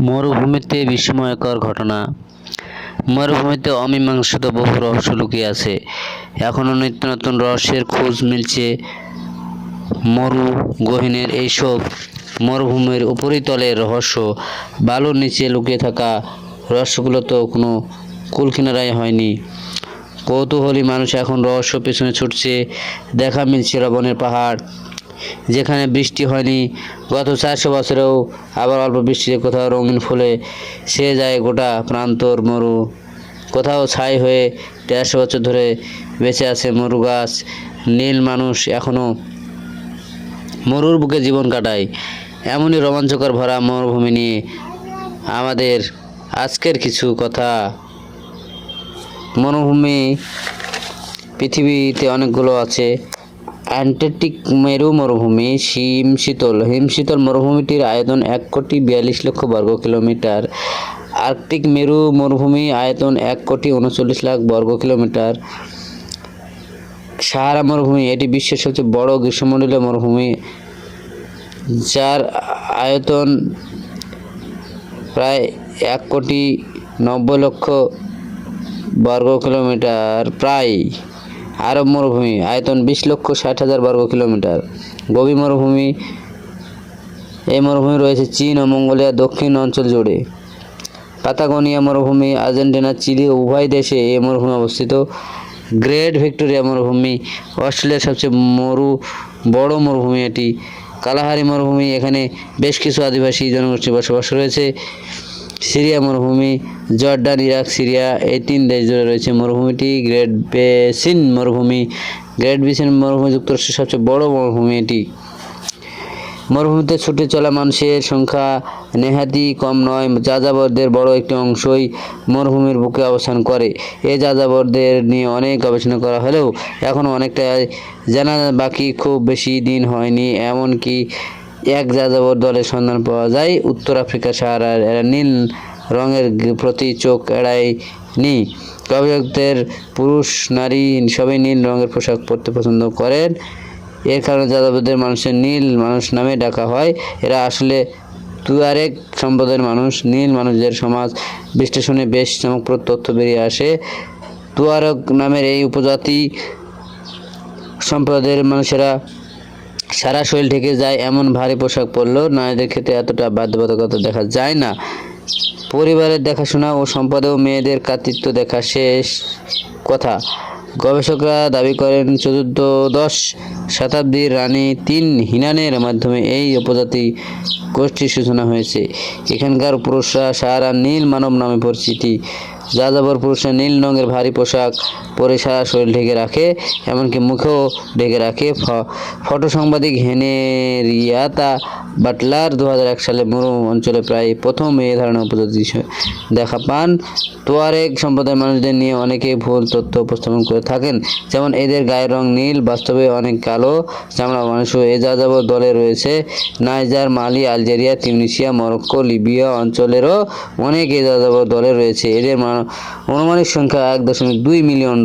মরুভূমিতে বিস্ময়কর ঘটনা। মরুভূমিতে অমীমাংসিত বহু রহস্য লুকিয়ে আছে। এখনও নিত্য নতুন রহস্যের খোঁজ মিলছে। মরু গহীনের এইসব মরুভূমির উপরিতলের রহস্য, বালুর নিচে লুকিয়ে থাকা রহস্যগুলো তো কোনো কুলকিনারাই হয়নি। কৌতূহলী মানুষ এখন রহস্য পেছনে ছুটছে। দেখা মিলছে লবণের পাহাড়, যেখানে বৃষ্টি হয়নি গত 400 বছরেও, আবার অল্প বৃষ্টিতে কোথাও রঙিন ফুলে সে যায় গোটা প্রান্তর মরু। কোথাও ছাই হয়ে 150 বছর ধরে বেঁচে আছে মরু গাছ। নীল মানুষ এখনও মরুর বুকে জীবন কাটায়। এমনই রোমাঞ্চকর ভরা মরুভূমি নিয়ে আমাদের আজকের কিছু কথা। মরুভূমি পৃথিবীতে অনেকগুলো আছে। অ্যান্টার্কটিক মেরু মরুভূমি হিমশীতল মরুভূমিটির আয়তন 1,42,00,000 বর্গ কিলোমিটার। আর্কটিক মেরু মরুভূমি আয়তন 1,39,00,000 বর্গ কিলোমিটার। সাহারা মরুভূমি, এটি বিশ্বের সবচেয়ে বড় গ্রীষ্মমণ্ডলীয় মরুভূমি, যার আয়তন প্রায় 1,90,00,000 বর্গ কিলোমিটার। প্রায় আরব মরুভূমি, আয়তন 20,60,000 বর্গ কিলোমিটার। গোবি মরুভূমি, এই মরুভূমি রয়েছে চীন ও মঙ্গোলিয়ার দক্ষিণ অঞ্চল জুড়ে। পাতাগোনিয়া মরুভূমি, আর্জেন্টিনা, চিলি উভয় দেশে এই মরুভূমি অবস্থিত। গ্রেট ভিক্টোরিয়া মরুভূমি, অস্ট্রেলিয়ার সবচেয়ে বড় মরুভূমি এটি। কালাহারি মরুভূমি, এখানে বেশ কিছু আদিবাসী জনগোষ্ঠীর বসবাস রয়েছে। সিরিয়া মরুভূমি, জর্ডান, ইরাক, সিরিয়া এই 3 দেশ জুড়ে রয়েছে মরুভূমিটি। গ্রেট বেসিন মরুভূমি যুক্তরাষ্ট্রের সবচেয়ে বড় মরুভূমি এটি। মরুভূমিতে ছুটে চলা মানুষের সংখ্যা নেহাতই কম নয়। যাযাবরদের বড় একটি অংশই মরুভূমির বুকে অবস্থান করে। এই যাযাবরদের নিয়ে অনেক গবেষণা করা হলেও এখনও অনেকটা জানা বাকি। খুব বেশি দিন হয়নি এমনকি এক যাযাবর দলের সন্ধান পাওয়া যায় উত্তর আফ্রিকার সাহারার। এরা নীল রঙের প্রতি চোখ এড়ায়নি। গবেষকদের পুরুষ নারী সবাই নীল রঙের পোশাক পরতে পছন্দ করেন। এর কারণে যাযাবরদের মানুষের নীল মানুষ নামে ডাকা হয়। এরা আসলে তুয়ারেগ সম্প্রদায়ের মানুষ। নীল মানুষদের সমাজ বিশ্লেষণে বেশ চমকপ্রদ তথ্য বেরিয়ে আসে। তুয়ারেগ নামের এই উপজাতি সম্প্রদায়ের মানুষেরা সারা শরীর ঢেকে যায় এমন ভারী পোশাক পরলেও নারীদের ক্ষেত্রে এতটা বাধ্যবাধকতা দেখা যায় না। পরিবারের দেখাশোনা ও সম্পদেও মেয়েদের কর্তৃত্ব দেখা শেষ কথা। গবেষকরা দাবি করেন 14দশ শতাব্দীর রানী 3 হিনানের মাধ্যমে এই উপজাতি গোষ্ঠীর সূচনা হয়েছে। এখানকার পুরুষরা সাহারা নীল মানব নামে পরিচিতি। যাযাবর পুরুষরা নীল রঙের ভারী পোশাক পরে সারা শরীর ঢেকে রাখে, এমনকি মুখেও ঢেকে রাখে। ফটো সাংবাদিক হেনরিয়াতা বাটলার 2001 সালে মরু অঞ্চলে প্রায় প্রথম এই ধরনের উপজাতি দেখা পান। তুয়ারেগ সম্প্রদায়ের মানুষদের নিয়ে অনেকে ভুল তথ্য উপস্থাপন করে থাকেন, যেমন এদের গায়ের রং নীল, বাস্তবে অনেক কালো চামড়া মানুষও এই যাযাবর দলে রয়েছে। নাইজার, মালি, আলজেরিয়া, তিউনিসিয়া, মরক্কো, লিবিয়া অঞ্চলেরও অনেক এই যাযাবর দলে রয়েছে। এদের আনুমানিক সংখ্যা 1.2 মিলিয়ন।